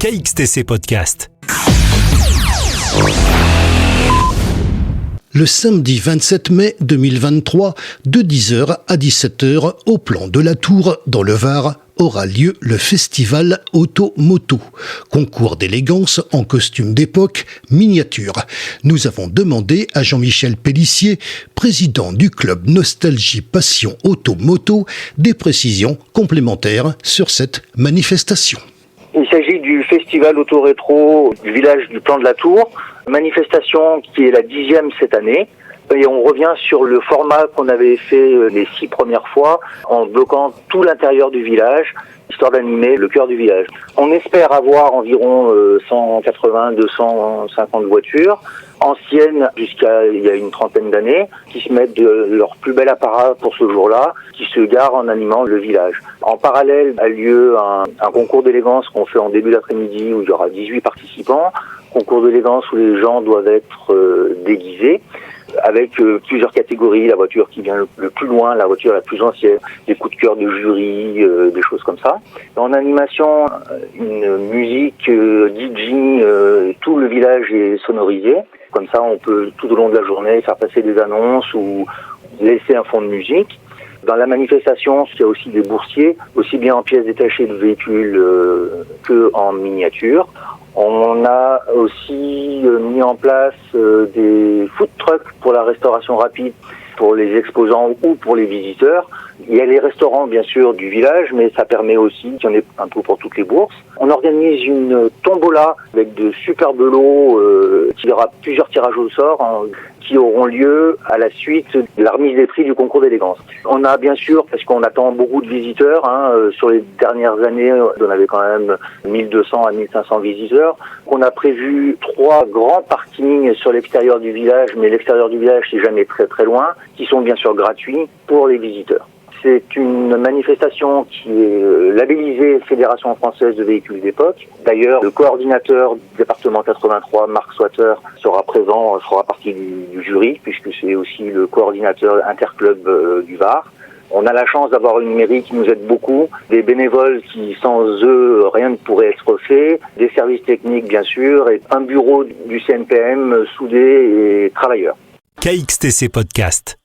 KXTC Podcast. Le samedi 27 mai 2023, de 10h à 17h, au plan de la Tour, dans le Var, aura lieu le festival Auto-Moto. Concours d'élégance en costume d'époque, miniature. Nous avons demandé à Jean-Michel Pellissier, président du club Nostalgie Passion Auto-Moto, des précisions complémentaires sur cette manifestation. Il s'agit du festival auto-rétro du village du Plan de la Tour, manifestation qui est la 10e cette année. Et on revient sur le format qu'on avait fait les 6 premières fois en bloquant tout l'intérieur du village, histoire d'animer le cœur du village. On espère avoir environ 180-250 voitures, anciennes jusqu'à il y a une trentaine d'années, qui se mettent de leur plus bel apparat pour ce jour-là, qui se garent en animant le village. En parallèle a lieu un concours d'élégance qu'on fait en début d'après-midi où il y aura 18 participants. Concours d'élégance où les gens doivent être déguisés, avec plusieurs catégories, la voiture qui vient le plus loin, la voiture la plus ancienne, des coups de cœur de jury, des choses comme ça. En animation, une musique DJ, tout le village est sonorisé. Comme ça, on peut tout au long de la journée faire passer des annonces ou laisser un fond de musique. Dans la manifestation, il y a aussi des boursiers, aussi bien en pièces détachées de véhicules que en miniature. On a aussi mis en place des food trucks pour la restauration rapide pour les exposants ou pour les visiteurs. Il y a les restaurants, bien sûr, du village, mais ça permet aussi qu'il y en ait un peu pour toutes les bourses. On organise une tombola avec de superbes lots qui aura plusieurs tirages au sort qui auront lieu à la suite de la remise des prix du concours d'élégance. On a bien sûr, parce qu'on attend beaucoup de visiteurs, sur les dernières années, on avait quand même 1200 à 1500 visiteurs. On a prévu 3 grands parkings sur l'extérieur du village, mais l'extérieur du village c'est jamais très très loin, qui sont bien sûr gratuits pour les visiteurs. C'est une manifestation qui est labellisée Fédération française de véhicules d'époque. D'ailleurs, le coordinateur du département 83, Marc Swatter, sera présent, fera partie du jury, puisque c'est aussi le coordinateur interclub du Var. On a la chance d'avoir une mairie qui nous aide beaucoup, des bénévoles qui, sans eux, rien ne pourrait être fait, des services techniques, bien sûr, et un bureau du CNPM soudé et travailleur. KXTC Podcast.